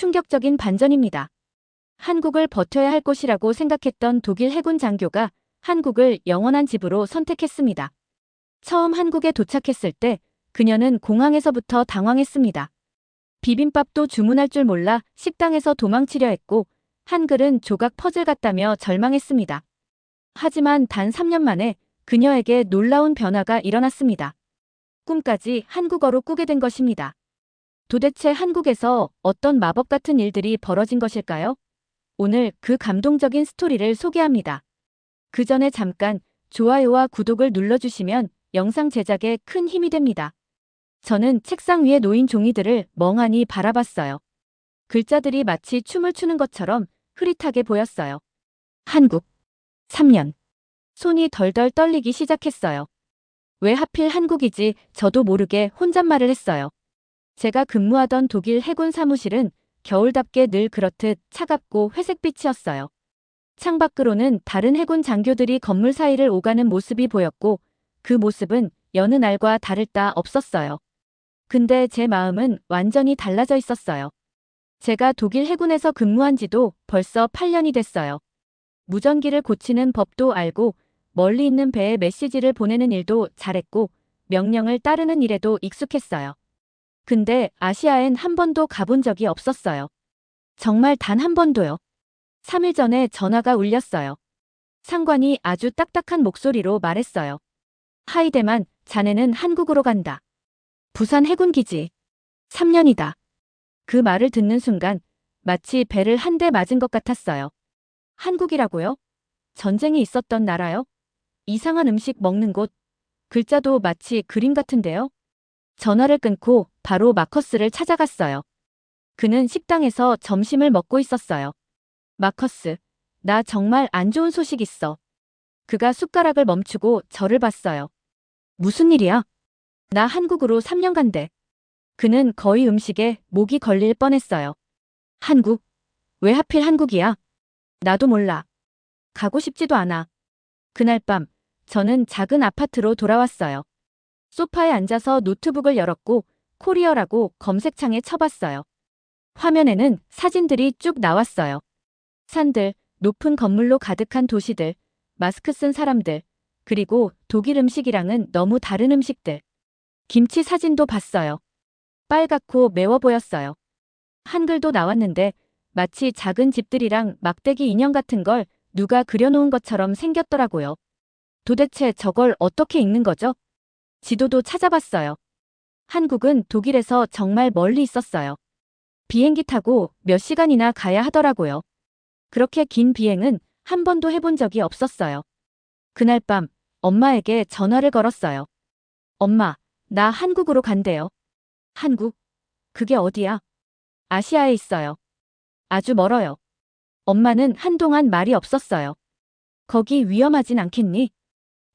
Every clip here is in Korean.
충격적인 반전입니다. 한국을 버텨야 할 곳이라고 생각했던 독일 해군 장교가 한국을 영원한 집으로 선택했습니다. 처음 한국에 도착했을 때 그녀는 공항에서부터 당황했습니다. 비빔밥도 주문할 줄 몰라 식당에서 도망치려 했고 한글은 조각 퍼즐 같다며 절망했습니다. 하지만 단 3년 만에 그녀에게 놀라운 변화가 일어났습니다. 꿈까지 한국어로 꾸게 된 것입니다. 도대체 한국에서 어떤 마법 같은 일들이 벌어진 것일까요? 오늘 그 감동적인 스토리를 소개합니다. 그 전에 잠깐 좋아요와 구독을 눌러주시면 영상 제작에 큰 힘이 됩니다. 저는 책상 위에 놓인 종이들을 멍하니 바라봤어요. 글자들이 마치 춤을 추는 것처럼 흐릿하게 보였어요. 한국. 3년. 손이 덜덜 떨리기 시작했어요. 왜 하필 한국이지 저도 모르게 혼잣말을 했어요. 제가 근무하던 독일 해군 사무실은 겨울답게 늘 그렇듯 차갑고 회색빛이었어요. 창밖으로는 다른 해군 장교들이 건물 사이를 오가는 모습이 보였고 그 모습은 여느 날과 다를 바 없었어요. 근데 제 마음은 완전히 달라져 있었어요. 제가 독일 해군에서 근무한 지도 벌써 8년이 됐어요. 무전기를 고치는 법도 알고 멀리 있는 배에 메시지를 보내는 일도 잘했고 명령을 따르는 일에도 익숙했어요. 근데 아시아엔 한 번도 가본 적이 없었어요. 정말 단 한 번도요. 3일 전에 전화가 울렸어요. 상관이 아주 딱딱한 목소리로 말했어요. 하이데만, 자네는 한국으로 간다. 부산 해군기지. 3년이다. 그 말을 듣는 순간 마치 배를 한 대 맞은 것 같았어요. 한국이라고요? 전쟁이 있었던 나라요? 이상한 음식 먹는 곳. 글자도 마치 그림 같은데요? 전화를 끊고 바로 마커스를 찾아갔어요. 그는 식당에서 점심을 먹고 있었어요. 마커스, 나 정말 안 좋은 소식 있어. 그가 숟가락을 멈추고 저를 봤어요. 무슨 일이야? 나 한국으로 3년 간대. 그는 거의 음식에 목이 걸릴 뻔했어요. 한국? 왜 하필 한국이야? 나도 몰라. 가고 싶지도 않아. 그날 밤, 저는 작은 아파트로 돌아왔어요. 소파에 앉아서 노트북을 열었고 코리어라고 검색창에 쳐봤어요. 화면에는 사진들이 쭉 나왔어요. 산들, 높은 건물로 가득한 도시들, 마스크 쓴 사람들, 그리고 독일 음식이랑은 너무 다른 음식들. 김치 사진도 봤어요. 빨갛고 매워 보였어요. 한글도 나왔는데 마치 작은 집들이랑 막대기 인형 같은 걸 누가 그려놓은 것처럼 생겼더라고요. 도대체 저걸 어떻게 읽는 거죠? 지도도 찾아봤어요. 한국은 독일에서 정말 멀리 있었어요. 비행기 타고 몇 시간이나 가야 하더라고요. 그렇게 긴 비행은 한 번도 해본 적이 없었어요. 그날 밤 엄마에게 전화를 걸었어요. 엄마, 나 한국으로 간대요. 한국? 그게 어디야? 아시아에 있어요. 아주 멀어요. 엄마는 한동안 말이 없었어요. 거기 위험하진 않겠니?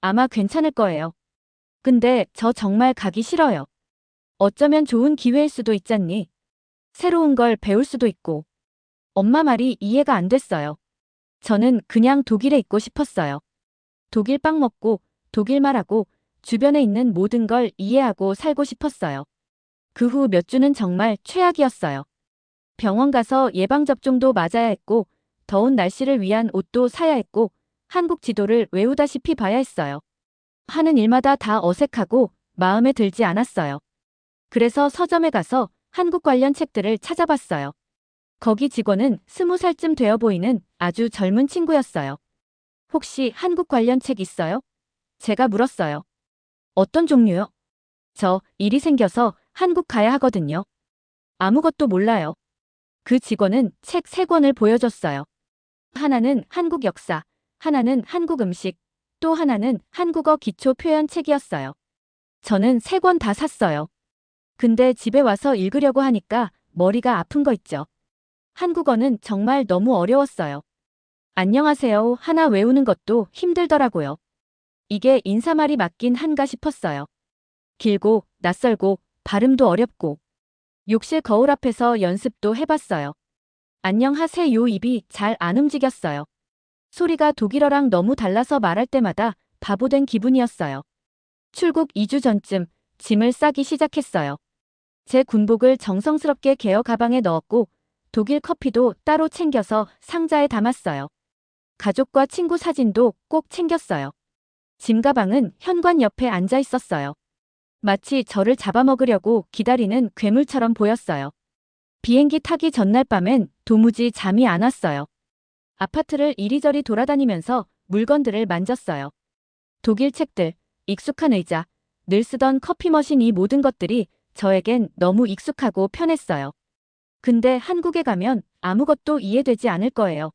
아마 괜찮을 거예요. 근데 저 정말 가기 싫어요. 어쩌면 좋은 기회일 수도 있잖니. 새로운 걸 배울 수도 있고. 엄마 말이 이해가 안 됐어요. 저는 그냥 독일에 있고 싶었어요. 독일 빵 먹고, 독일 말하고, 주변에 있는 모든 걸 이해하고 살고 싶었어요. 그 후 몇 주는 정말 최악이었어요. 병원 가서 예방접종도 맞아야 했고, 더운 날씨를 위한 옷도 사야 했고, 한국 지도를 외우다시피 봐야 했어요. 하는 일마다 다 어색하고 마음에 들지 않았어요. 그래서 서점에 가서 한국 관련 책들을 찾아봤어요. 거기 직원은 20살쯤 되어 보이는 아주 젊은 친구였어요. 혹시 한국 관련 책 있어요? 제가 물었어요. 어떤 종류요? 저 일이 생겨서 한국 가야 하거든요. 아무것도 몰라요. 그 직원은 책 3권을 보여줬어요. 하나는 한국 역사, 하나는 한국 음식, 또 하나는 한국어 기초 표현 책이었어요. 저는 3권 다 샀어요. 근데 집에 와서 읽으려고 하니까 머리가 아픈 거 있죠. 한국어는 정말 너무 어려웠어요. 안녕하세요 하나 외우는 것도 힘들더라고요. 이게 인사말이 맞긴 한가 싶었어요. 길고 낯설고 발음도 어렵고 욕실 거울 앞에서 연습도 해봤어요. 안녕하세요 입이 잘 안 움직였어요. 소리가 독일어랑 너무 달라서 말할 때마다 바보된 기분이었어요. 출국 2주 전쯤 짐을 싸기 시작했어요. 제 군복을 정성스럽게 개어 가방에 넣었고 독일 커피도 따로 챙겨서 상자에 담았어요. 가족과 친구 사진도 꼭 챙겼어요. 짐 가방은 현관 옆에 앉아 있었어요. 마치 저를 잡아먹으려고 기다리는 괴물처럼 보였어요. 비행기 타기 전날 밤엔 도무지 잠이 안 왔어요. 아파트를 이리저리 돌아다니면서 물건들을 만졌어요. 독일 책들, 익숙한 의자, 늘 쓰던 커피 머신, 이 모든 것들이 저에겐 너무 익숙하고 편했어요. 근데 한국에 가면 아무것도 이해되지 않을 거예요.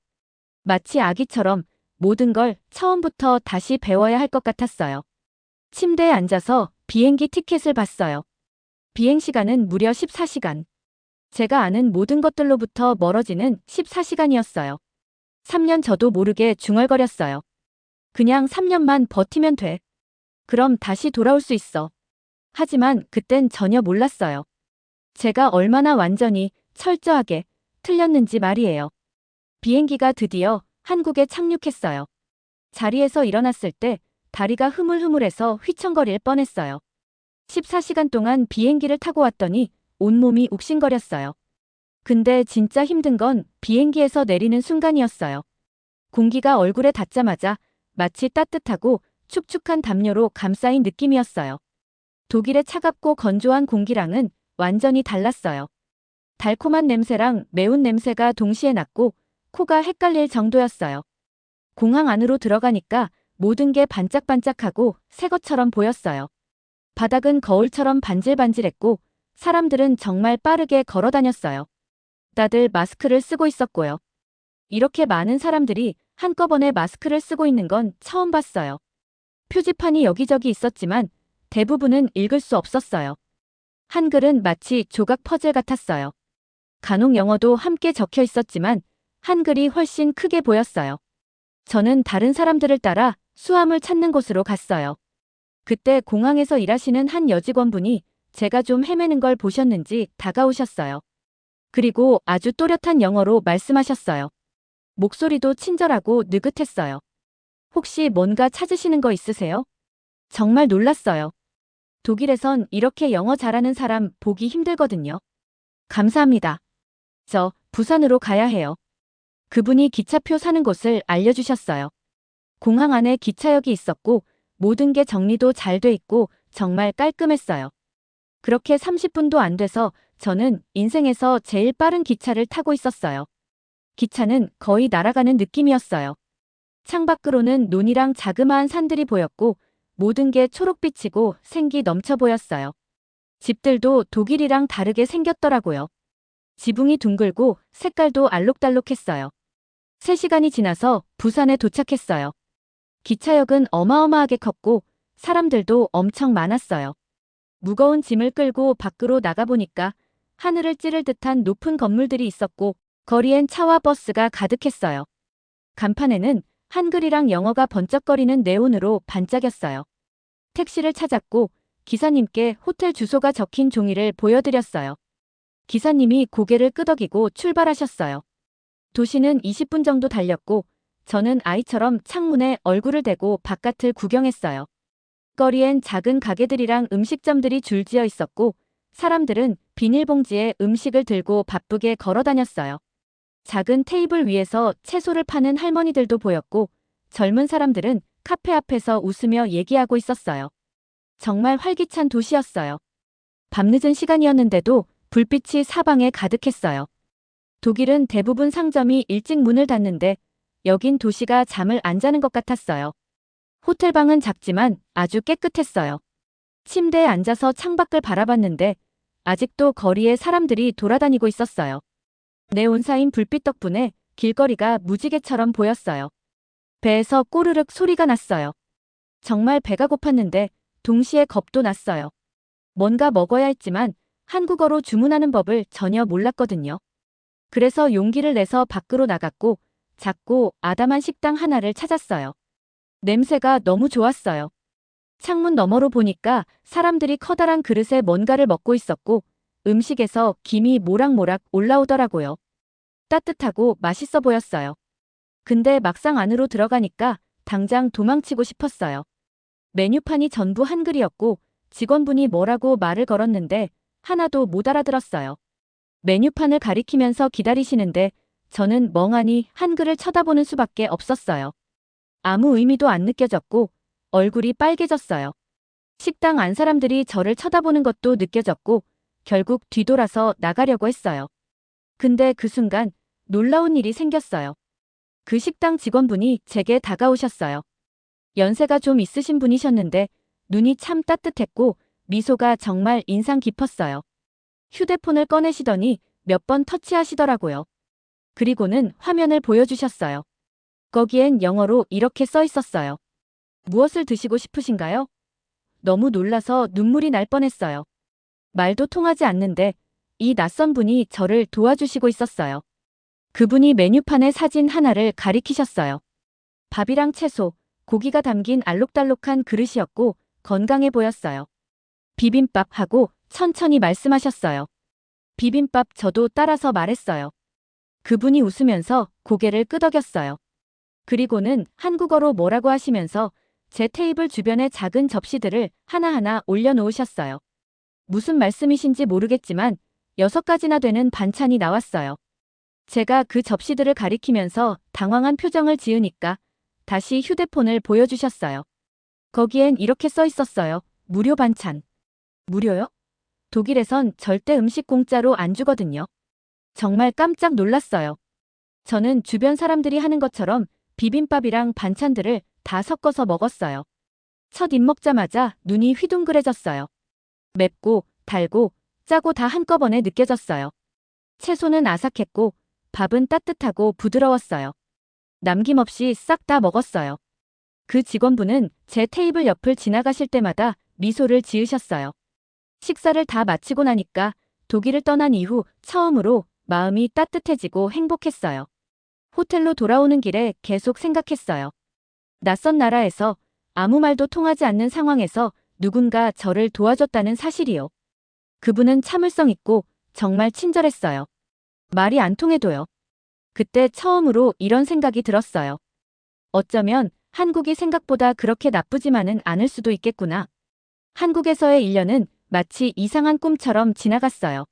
마치 아기처럼 모든 걸 처음부터 다시 배워야 할 것 같았어요. 침대에 앉아서 비행기 티켓을 봤어요. 비행 시간은 무려 14시간. 제가 아는 모든 것들로부터 멀어지는 14시간이었어요. 3년 저도 모르게 중얼거렸어요. 그냥 3년만 버티면 돼. 그럼 다시 돌아올 수 있어. 하지만 그땐 전혀 몰랐어요. 제가 얼마나 완전히 철저하게 틀렸는지 말이에요. 비행기가 드디어 한국에 착륙했어요. 자리에서 일어났을 때 다리가 흐물흐물해서 휘청거릴 뻔했어요. 14시간 동안 비행기를 타고 왔더니 온몸이 욱신거렸어요. 근데 진짜 힘든 건 비행기에서 내리는 순간이었어요. 공기가 얼굴에 닿자마자 마치 따뜻하고 축축한 담요로 감싸인 느낌이었어요. 독일의 차갑고 건조한 공기랑은 완전히 달랐어요. 달콤한 냄새랑 매운 냄새가 동시에 났고 코가 헷갈릴 정도였어요. 공항 안으로 들어가니까 모든 게 반짝반짝하고 새 것처럼 보였어요. 바닥은 거울처럼 반질반질했고 사람들은 정말 빠르게 걸어 다녔어요. 다들 마스크를 쓰고 있었고요. 이렇게 많은 사람들이 한꺼번에 마스크를 쓰고 있는 건 처음 봤어요. 표지판이 여기저기 있었지만 대부분은 읽을 수 없었어요. 한글은 마치 조각 퍼즐 같았어요. 간혹 영어도 함께 적혀 있었지만 한글이 훨씬 크게 보였어요. 저는 다른 사람들을 따라 수함을 찾는 곳으로 갔어요. 그때 공항에서 일하시는 한 여직원분이 제가 좀 헤매는 걸 보셨는지 다가오셨어요. 그리고 아주 또렷한 영어로 말씀하셨어요. 목소리도 친절하고 느긋했어요. 혹시 뭔가 찾으시는 거 있으세요? 정말 놀랐어요. 독일에선 이렇게 영어 잘하는 사람 보기 힘들거든요. 감사합니다. 저 부산으로 가야 해요. 그분이 기차표 사는 곳을 알려주셨어요. 공항 안에 기차역이 있었고 모든 게 정리도 잘 돼 있고 정말 깔끔했어요. 그렇게 30분도 안 돼서 저는 인생에서 제일 빠른 기차를 타고 있었어요. 기차는 거의 날아가는 느낌이었어요. 창밖으로는 논이랑 자그마한 산들이 보였고 모든 게 초록빛이고 생기 넘쳐 보였어요. 집들도 독일이랑 다르게 생겼더라고요. 지붕이 둥글고 색깔도 알록달록했어요. 3시간이 지나서 부산에 도착했어요. 기차역은 어마어마하게 컸고 사람들도 엄청 많았어요. 무거운 짐을 끌고 밖으로 나가보니까 하늘을 찌를 듯한 높은 건물들이 있었고 거리엔 차와 버스가 가득했어요. 간판에는 한글이랑 영어가 번쩍거리는 네온으로 반짝였어요. 택시를 찾았고 기사님께 호텔 주소가 적힌 종이를 보여드렸어요. 기사님이 고개를 끄덕이고 출발하셨어요. 도시는 20분 정도 달렸고 저는 아이처럼 창문에 얼굴을 대고 바깥을 구경했어요. 거리엔 작은 가게들이랑 음식점들이 줄지어 있었고 사람들은 비닐봉지에 음식을 들고 바쁘게 걸어 다녔어요. 작은 테이블 위에서 채소를 파는 할머니들도 보였고 젊은 사람들은 카페 앞에서 웃으며 얘기하고 있었어요. 정말 활기찬 도시였어요. 밤늦은 시간이었는데도 불빛이 사방에 가득했어요. 독일은 대부분 상점이 일찍 문을 닫는데 여긴 도시가 잠을 안 자는 것 같았어요. 호텔방은 작지만 아주 깨끗했어요. 침대에 앉아서 창밖을 바라봤는데 아직도 거리에 사람들이 돌아다니고 있었어요. 네온사인 불빛 덕분에 길거리가 무지개처럼 보였어요. 배에서 꼬르륵 소리가 났어요. 정말 배가 고팠는데 동시에 겁도 났어요. 뭔가 먹어야 했지만 한국어로 주문하는 법을 전혀 몰랐거든요. 그래서 용기를 내서 밖으로 나갔고 작고 아담한 식당 하나를 찾았어요. 냄새가 너무 좋았어요. 창문 너머로 보니까 사람들이 커다란 그릇에 뭔가를 먹고 있었고 음식에서 김이 모락모락 올라오더라고요. 따뜻하고 맛있어 보였어요. 근데 막상 안으로 들어가니까 당장 도망치고 싶었어요. 메뉴판이 전부 한글이었고 직원분이 뭐라고 말을 걸었는데 하나도 못 알아들었어요. 메뉴판을 가리키면서 기다리시는데 저는 멍하니 한글을 쳐다보는 수밖에 없었어요. 아무 의미도 안 느껴졌고 얼굴이 빨개졌어요. 식당 안 사람들이 저를 쳐다보는 것도 느껴졌고 결국 뒤돌아서 나가려고 했어요. 근데 그 순간 놀라운 일이 생겼어요. 그 식당 직원분이 제게 다가오셨어요. 연세가 좀 있으신 분이셨는데 눈이 참 따뜻했고 미소가 정말 인상 깊었어요. 휴대폰을 꺼내시더니 몇 번 터치하시더라고요. 그리고는 화면을 보여주셨어요. 거기엔 영어로 이렇게 써 있었어요. 무엇을 드시고 싶으신가요? 너무 놀라서 눈물이 날 뻔했어요. 말도 통하지 않는데 이 낯선 분이 저를 도와주시고 있었어요. 그분이 메뉴판의 사진 하나를 가리키셨어요. 밥이랑 채소, 고기가 담긴 알록달록한 그릇이었고 건강해 보였어요. 비빔밥하고 천천히 말씀하셨어요. 비빔밥 저도 따라서 말했어요. 그분이 웃으면서 고개를 끄덕였어요. 그리고는 한국어로 뭐라고 하시면서 제 테이블 주변에 작은 접시들을 하나하나 올려놓으셨어요. 무슨 말씀이신지 모르겠지만 6가지나 되는 반찬이 나왔어요. 제가 그 접시들을 가리키면서 당황한 표정을 지으니까 다시 휴대폰을 보여주셨어요. 거기엔 이렇게 써 있었어요. 무료 반찬. 무료요? 독일에선 절대 음식 공짜로 안 주거든요. 정말 깜짝 놀랐어요. 저는 주변 사람들이 하는 것처럼 비빔밥이랑 반찬들을 다 섞어서 먹었어요. 첫 입 먹자마자 눈이 휘둥그레졌어요. 맵고 달고 짜고 다 한꺼번에 느껴졌어요. 채소는 아삭했고 밥은 따뜻하고 부드러웠어요. 남김없이 싹 다 먹었어요. 그 직원분은 제 테이블 옆을 지나가실 때마다 미소를 지으셨어요. 식사를 다 마치고 나니까 독일을 떠난 이후 처음으로 마음이 따뜻해지고 행복했어요. 호텔로 돌아오는 길에 계속 생각했어요. 낯선 나라에서 아무 말도 통하지 않는 상황에서 누군가 저를 도와줬다는 사실이요. 그분은 참을성 있고 정말 친절했어요. 말이 안 통해도요. 그때 처음으로 이런 생각이 들었어요. 어쩌면 한국이 생각보다 그렇게 나쁘지만은 않을 수도 있겠구나. 한국에서의 1년은 마치 이상한 꿈처럼 지나갔어요.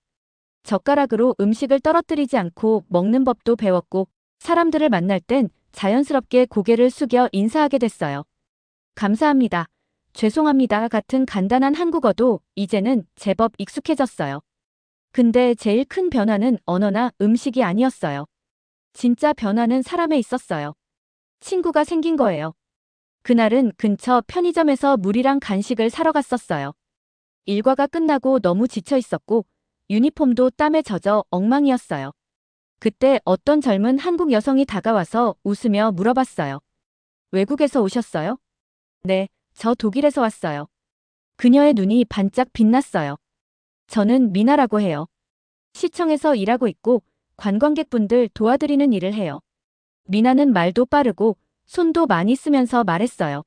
젓가락으로 음식을 떨어뜨리지 않고 먹는 법도 배웠고 사람들을 만날 땐 자연스럽게 고개를 숙여 인사하게 됐어요. 감사합니다. 죄송합니다 같은 간단한 한국어도 이제는 제법 익숙해졌어요. 근데 제일 큰 변화는 언어나 음식이 아니었어요. 진짜 변화는 사람에 있었어요. 친구가 생긴 거예요. 그날은 근처 편의점에서 물이랑 간식을 사러 갔었어요. 일과가 끝나고 너무 지쳐 있었고 유니폼도 땀에 젖어 엉망이었어요. 그때 어떤 젊은 한국 여성이 다가와서 웃으며 물어봤어요. 외국에서 오셨어요? 네, 저 독일에서 왔어요. 그녀의 눈이 반짝 빛났어요. 저는 미나라고 해요. 시청에서 일하고 있고 관광객분들 도와드리는 일을 해요. 미나는 말도 빠르고 손도 많이 쓰면서 말했어요.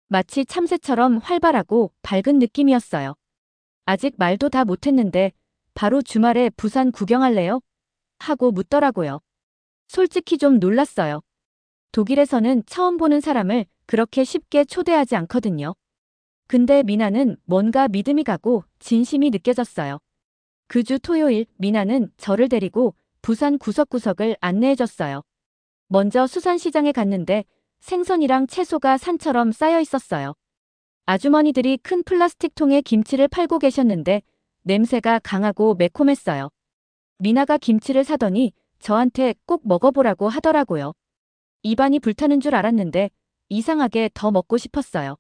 마치 참새처럼 활발하고 밝은 느낌이었어요. 아직 말도 다 못했는데 바로 주말에 부산 구경할래요? 하고 묻더라고요. 솔직히 좀 놀랐어요. 독일에서는 처음 보는 사람을 그렇게 쉽게 초대하지 않거든요. 근데 미나는 뭔가 믿음이 가고 진심이 느껴졌어요. 그 주 토요일 미나는 저를 데리고 부산 구석구석을 안내해줬어요. 먼저 수산시장에 갔는데 생선이랑 채소가 산처럼 쌓여 있었어요. 아주머니들이 큰 플라스틱 통에 김치를 팔고 계셨는데 냄새가 강하고 매콤했어요. 미나가 김치를 사더니 저한테 꼭 먹어보라고 하더라고요. 입안이 불타는 줄 알았는데 이상하게 더 먹고 싶었어요.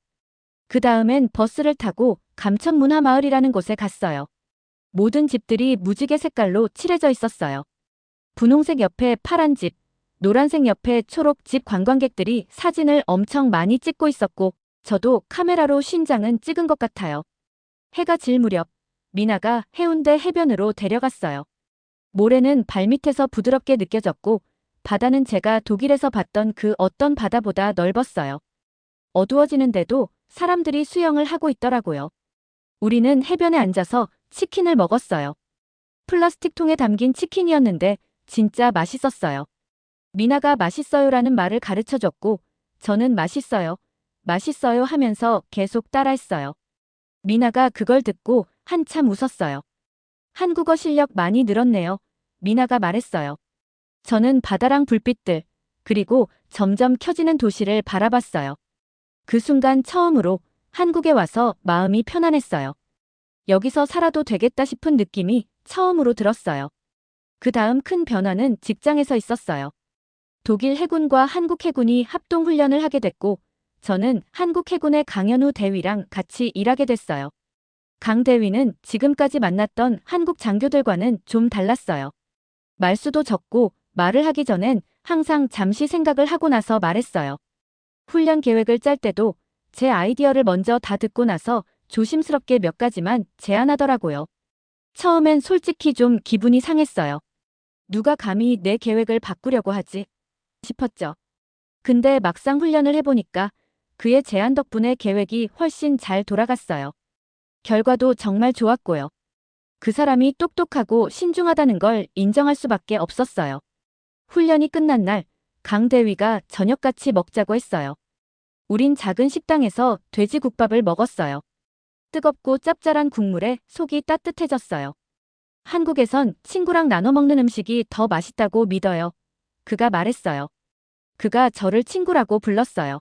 그 다음엔 버스를 타고 감천문화마을이라는 곳에 갔어요. 모든 집들이 무지개 색깔로 칠해져 있었어요. 분홍색 옆에 파란 집, 노란색 옆에 초록 집 관광객들이 사진을 엄청 많이 찍고 있었고 저도 카메라로 50장은 찍은 것 같아요. 해가 질 무렵 미나가 해운대 해변으로 데려갔어요. 모래는 발밑에서 부드럽게 느껴졌고 바다는 제가 독일에서 봤던 그 어떤 바다보다 넓었어요. 어두워지는데도 사람들이 수영을 하고 있더라고요. 우리는 해변에 앉아서 치킨을 먹었어요. 플라스틱 통에 담긴 치킨이었는데 진짜 맛있었어요. 미나가 맛있어요라는 말을 가르쳐줬고 저는 맛있어요, 맛있어요 하면서 계속 따라했어요. 미나가 그걸 듣고 한참 웃었어요. 한국어 실력 많이 늘었네요. 미나가 말했어요. 저는 바다랑 불빛들, 그리고 점점 켜지는 도시를 바라봤어요. 그 순간 처음으로 한국에 와서 마음이 편안했어요. 여기서 살아도 되겠다 싶은 느낌이 처음으로 들었어요. 그 다음 큰 변화는 직장에서 있었어요. 독일 해군과 한국 해군이 합동 훈련을 하게 됐고, 저는 한국 해군의 강현우 대위랑 같이 일하게 됐어요. 강 대위는 지금까지 만났던 한국 장교들과는 좀 달랐어요. 말수도 적고 말을 하기 전엔 항상 잠시 생각을 하고 나서 말했어요. 훈련 계획을 짤 때도 제 아이디어를 먼저 다 듣고 나서 조심스럽게 몇 가지만 제안하더라고요. 처음엔 솔직히 좀 기분이 상했어요. 누가 감히 내 계획을 바꾸려고 하지? 싶었죠. 근데 막상 훈련을 해보니까 그의 제안 덕분에 계획이 훨씬 잘 돌아갔어요. 결과도 정말 좋았고요. 그 사람이 똑똑하고 신중하다는 걸 인정할 수밖에 없었어요. 훈련이 끝난 날, 강 대위가 저녁같이 먹자고 했어요. 우린 작은 식당에서 돼지국밥을 먹었어요. 뜨겁고 짭짤한 국물에 속이 따뜻해졌어요. 한국에선 친구랑 나눠 먹는 음식이 더 맛있다고 믿어요. 그가 말했어요. 그가 저를 친구라고 불렀어요.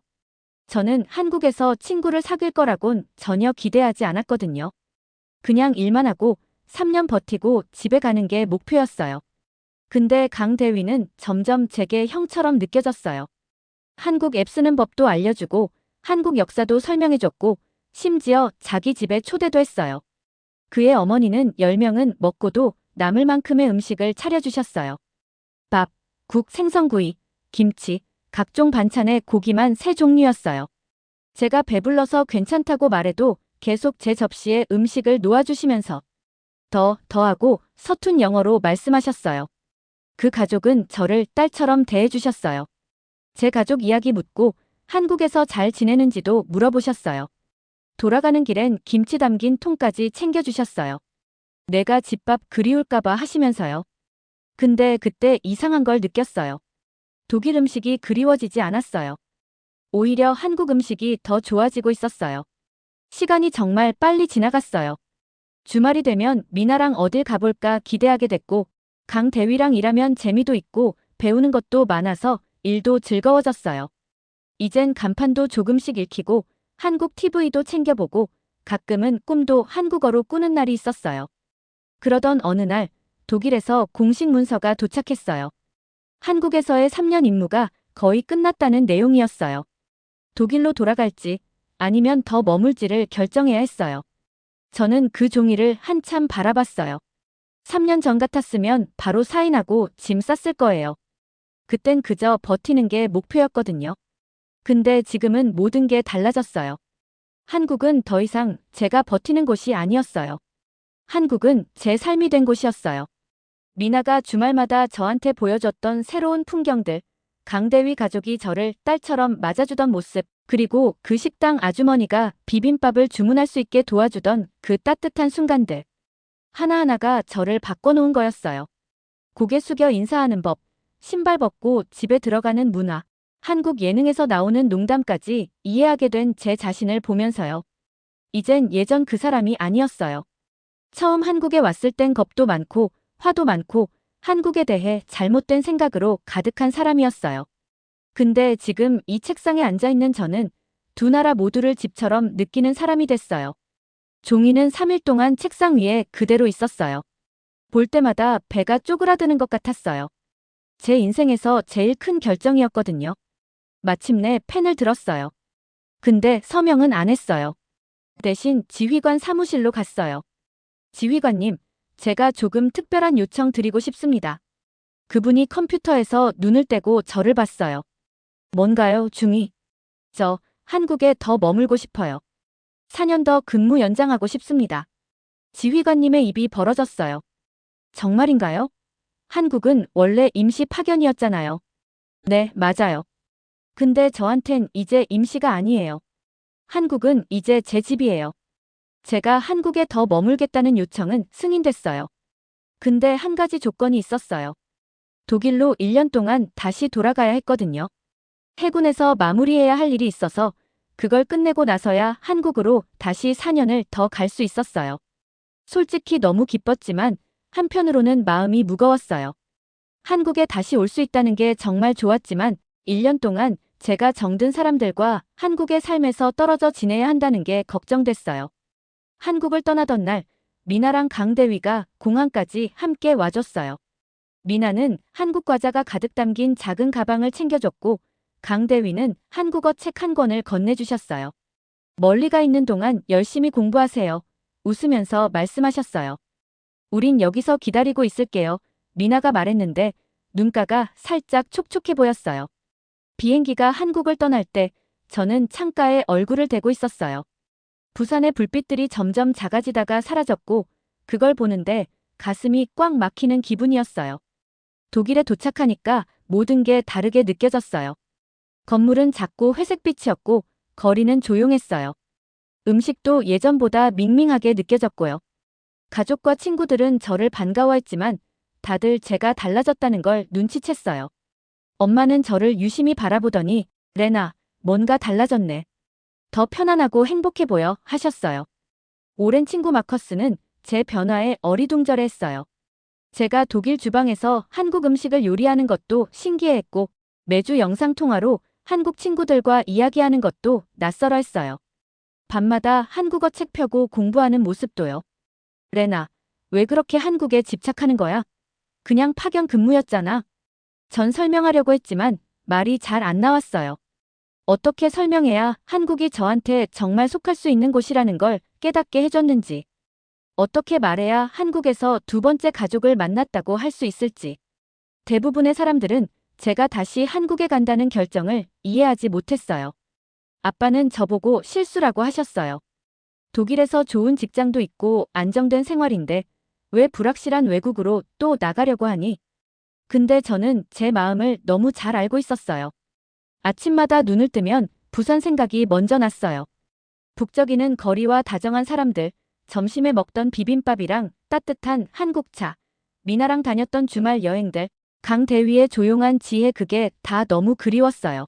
저는 한국에서 친구를 사귈 거라곤 전혀 기대하지 않았거든요. 그냥 일만 하고 3년 버티고 집에 가는 게 목표였어요. 근데 강 대위는 점점 제게 형처럼 느껴졌어요. 한국 앱 쓰는 법도 알려주고 한국 역사도 설명해줬고 심지어 자기 집에 초대도 했어요. 그의 어머니는 10명은 먹고도 남을 만큼의 음식을 차려주셨어요. 밥, 국, 생선구이, 김치, 각종 반찬에 고기만 3종류였어요. 제가 배불러서 괜찮다고 말해도 계속 제 접시에 음식을 놓아주시면서 더하고 서툰 영어로 말씀하셨어요. 그 가족은 저를 딸처럼 대해주셨어요. 제 가족 이야기 묻고 한국에서 잘 지내는지도 물어보셨어요. 돌아가는 길엔 김치 담긴 통까지 챙겨주셨어요. 내가 집밥 그리울까봐 하시면서요. 근데 그때 이상한 걸 느꼈어요. 독일 음식이 그리워지지 않았어요. 오히려 한국 음식이 더 좋아지고 있었어요. 시간이 정말 빨리 지나갔어요. 주말이 되면 미나랑 어딜 가볼까 기대하게 됐고, 강 대위랑 일하면 재미도 있고 배우는 것도 많아서 일도 즐거워졌어요. 이젠 간판도 조금씩 읽히고 한국 TV도 챙겨보고 가끔은 꿈도 한국어로 꾸는 날이 있었어요. 그러던 어느 날 독일에서 공식 문서가 도착했어요. 한국에서의 3년 임무가 거의 끝났다는 내용이었어요. 독일로 돌아갈지 아니면 더 머물지를 결정해야 했어요. 저는 그 종이를 한참 바라봤어요. 3년 전 같았으면 바로 사인하고 짐 쌌을 거예요. 그땐 그저 버티는 게 목표였거든요. 근데 지금은 모든 게 달라졌어요. 한국은 더 이상 제가 버티는 곳이 아니었어요. 한국은 제 삶이 된 곳이었어요. 미나가 주말마다 저한테 보여줬던 새로운 풍경들, 강대위 가족이 저를 딸처럼 맞아주던 모습, 그리고 그 식당 아주머니가 비빔밥을 주문할 수 있게 도와주던 그 따뜻한 순간들. 하나하나가 저를 바꿔놓은 거였어요. 고개 숙여 인사하는 법, 신발 벗고 집에 들어가는 문화, 한국 예능에서 나오는 농담까지 이해하게 된 제 자신을 보면서요. 이젠 예전 그 사람이 아니었어요. 처음 한국에 왔을 땐 겁도 많고 화도 많고 한국에 대해 잘못된 생각으로 가득한 사람이었어요. 근데 지금 이 책상에 앉아있는 저는 두 나라 모두를 집처럼 느끼는 사람이 됐어요. 종이는 3일 동안 책상 위에 그대로 있었어요. 볼 때마다 배가 쪼그라드는 것 같았어요. 제 인생에서 제일 큰 결정이었거든요. 마침내 펜을 들었어요. 근데 서명은 안 했어요. 대신 지휘관 사무실로 갔어요. 지휘관님, 제가 조금 특별한 요청 드리고 싶습니다. 그분이 컴퓨터에서 눈을 떼고 저를 봤어요. 뭔가요, 중위? 저 한국에 더 머물고 싶어요. 4년 더 근무 연장하고 싶습니다. 지휘관님의 입이 벌어졌어요. 정말인가요? 한국은 원래 임시 파견이었잖아요. 네, 맞아요. 근데 저한텐 이제 임시가 아니에요. 한국은 이제 제 집이에요. 제가 한국에 더 머물겠다는 요청은 승인됐어요. 근데 한 가지 조건이 있었어요. 독일로 1년 동안 다시 돌아가야 했거든요. 해군에서 마무리해야 할 일이 있어서 그걸 끝내고 나서야 한국으로 다시 4년을 더 갈 수 있었어요. 솔직히 너무 기뻤지만 한편으로는 마음이 무거웠어요. 한국에 다시 올 수 있다는 게 정말 좋았지만 1년 동안 제가 정든 사람들과 한국의 삶에서 떨어져 지내야 한다는 게 걱정됐어요. 한국을 떠나던 날 미나랑 강대위가 공항까지 함께 와줬어요. 미나는 한국 과자가 가득 담긴 작은 가방을 챙겨줬고 강대위는 한국어 책 한 권을 건네주셨어요. 멀리 가 있는 동안 열심히 공부하세요. 웃으면서 말씀하셨어요. 우린 여기서 기다리고 있을게요. 미나가 말했는데 눈가가 살짝 촉촉해 보였어요. 비행기가 한국을 떠날 때 저는 창가에 얼굴을 대고 있었어요. 부산의 불빛들이 점점 작아지다가 사라졌고 그걸 보는데 가슴이 꽉 막히는 기분이었어요. 독일에 도착하니까 모든 게 다르게 느껴졌어요. 건물은 작고 회색빛이었고 거리는 조용했어요. 음식도 예전보다 밍밍하게 느껴졌고요. 가족과 친구들은 저를 반가워했지만 다들 제가 달라졌다는 걸 눈치챘어요. 엄마는 저를 유심히 바라보더니 레나, 뭔가 달라졌네. 더 편안하고 행복해 보여 하셨어요. 오랜 친구 마커스는 제 변화에 어리둥절해했어요. 제가 독일 주방에서 한국 음식을 요리하는 것도 신기해했고 매주 영상통화로 한국 친구들과 이야기하는 것도 낯설어했어요. 밤마다 한국어 책 펴고 공부하는 모습도요. 레나, 왜 그렇게 한국에 집착하는 거야? 그냥 파견 근무였잖아. 전 설명하려고 했지만 말이 잘 안 나왔어요. 어떻게 설명해야 한국이 저한테 정말 속할 수 있는 곳이라는 걸 깨닫게 해줬는지. 어떻게 말해야 한국에서 두 번째 가족을 만났다고 할 수 있을지. 대부분의 사람들은 제가 다시 한국에 간다는 결정을 이해하지 못했어요. 아빠는 저보고 실수라고 하셨어요. 독일에서 좋은 직장도 있고 안정된 생활인데 왜 불확실한 외국으로 또 나가려고 하니? 근데 저는 제 마음을 너무 잘 알고 있었어요. 아침마다 눈을 뜨면 부산 생각이 먼저 났어요. 북적이는 거리와 다정한 사람들, 점심에 먹던 비빔밥이랑 따뜻한 한국차, 미나랑 다녔던 주말 여행들, 강대위의 조용한 지혜 그게 다 너무 그리웠어요.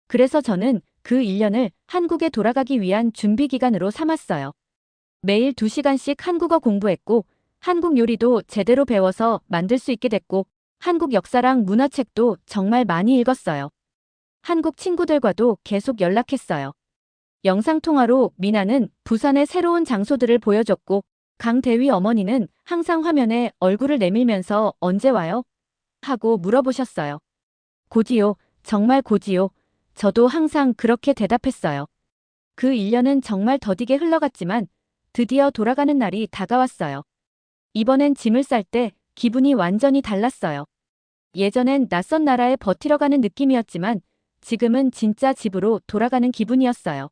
그래서 저는 그 1년을 한국에 돌아가기 위한 준비 기간으로 삼았어요. 매일 2시간씩 한국어 공부했고 한국 요리도 제대로 배워서 만들 수 있게 됐고 한국 역사랑 문화책도 정말 많이 읽었어요. 한국 친구들과도 계속 연락했어요. 영상통화로 미나는 부산의 새로운 장소들을 보여줬고 강대위 어머니는 항상 화면에 얼굴을 내밀면서 언제 와요? 하고 물어보셨어요. 곧이요. 정말 곧이요. 저도 항상 그렇게 대답했어요. 그 1년은 정말 더디게 흘러갔지만 드디어 돌아가는 날이 다가왔어요. 이번엔 짐을 쌀 때 기분이 완전히 달랐어요. 예전엔 낯선 나라에 버티러 가는 느낌이었지만 지금은 진짜 집으로 돌아가는 기분이었어요.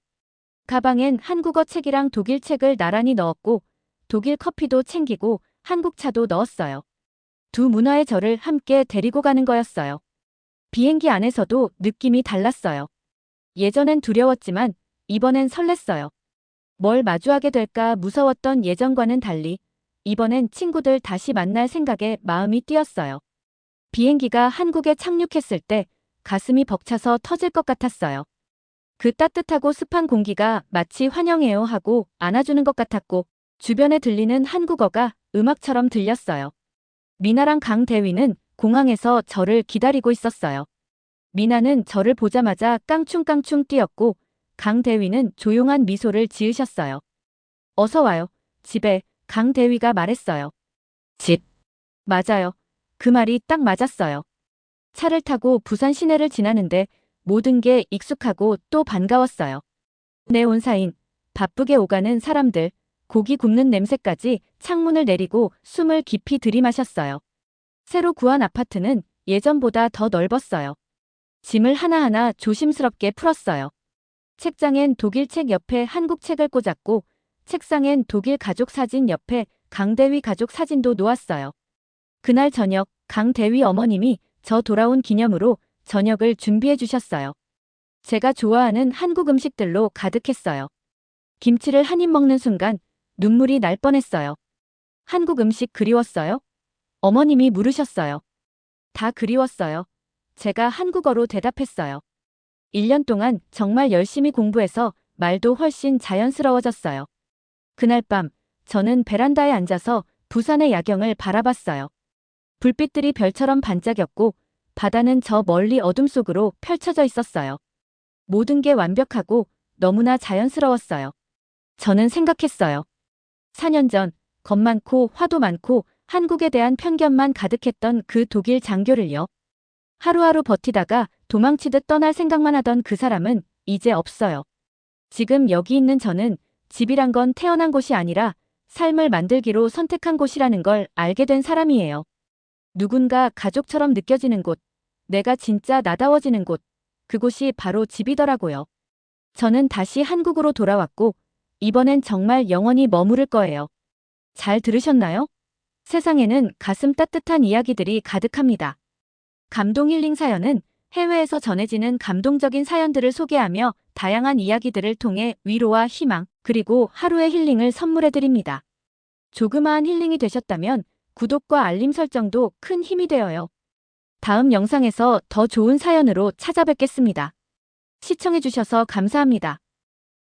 가방엔 한국어 책이랑 독일 책을 나란히 넣었고 독일 커피도 챙기고 한국 차도 넣었어요. 두 문화의 저를 함께 데리고 가는 거였어요. 비행기 안에서도 느낌이 달랐어요. 예전엔 두려웠지만 이번엔 설렜어요. 뭘 마주하게 될까 무서웠던 예전과는 달리 이번엔 친구들 다시 만날 생각에 마음이 뛰었어요. 비행기가 한국에 착륙했을 때 가슴이 벅차서 터질 것 같았어요. 그 따뜻하고 습한 공기가 마치 환영해요 하고 안아주는 것 같았고 주변에 들리는 한국어가 음악처럼 들렸어요. 미나랑 강대위는 공항에서 저를 기다리고 있었어요. 미나는 저를 보자마자 깡충깡충 뛰었고 강대위는 조용한 미소를 지으셨어요. 어서 와요. 집에 강대위가 말했어요. 집. 맞아요. 그 말이 딱 맞았어요. 차를 타고 부산 시내를 지나는데 모든 게 익숙하고 또 반가웠어요. 내 온사인, 바쁘게 오가는 사람들, 고기 굽는 냄새까지 창문을 내리고 숨을 깊이 들이마셨어요. 새로 구한 아파트는 예전보다 더 넓었어요. 짐을 하나하나 조심스럽게 풀었어요. 책장엔 독일 책 옆에 한국 책을 꽂았고 책상엔 독일 가족 사진 옆에 강대위 가족 사진도 놓았어요. 그날 저녁 강대위 어머님이 저 돌아온 기념으로 저녁을 준비해 주셨어요. 제가 좋아하는 한국 음식들로 가득했어요. 김치를 한 입 먹는 순간 눈물이 날 뻔했어요. 한국 음식 그리웠어요? 어머님이 물으셨어요. 다 그리웠어요. 제가 한국어로 대답했어요. 1년 동안 정말 열심히 공부해서 말도 훨씬 자연스러워졌어요. 그날 밤 저는 베란다에 앉아서 부산의 야경을 바라봤어요. 불빛들이 별처럼 반짝였고 바다는 저 멀리 어둠 속으로 펼쳐져 있었어요. 모든 게 완벽하고 너무나 자연스러웠어요. 저는 생각했어요. 4년 전, 겁 많고 화도 많고 한국에 대한 편견만 가득했던 그 독일 장교를요. 하루하루 버티다가 도망치듯 떠날 생각만 하던 그 사람은 이제 없어요. 지금 여기 있는 저는 집이란 건 태어난 곳이 아니라 삶을 만들기로 선택한 곳이라는 걸 알게 된 사람이에요. 누군가 가족처럼 느껴지는 곳, 내가 진짜 나다워지는 곳, 그곳이 바로 집이더라고요. 저는 다시 한국으로 돌아왔고, 이번엔 정말 영원히 머무를 거예요. 잘 들으셨나요? 세상에는 가슴 따뜻한 이야기들이 가득합니다. 감동 힐링 사연은 해외에서 전해지는 감동적인 사연들을 소개하며 다양한 이야기들을 통해 위로와 희망, 그리고 하루의 힐링을 선물해드립니다. 조그마한 힐링이 되셨다면 구독과 알림 설정도 큰 힘이 되어요. 다음 영상에서 더 좋은 사연으로 찾아뵙겠습니다. 시청해주셔서 감사합니다.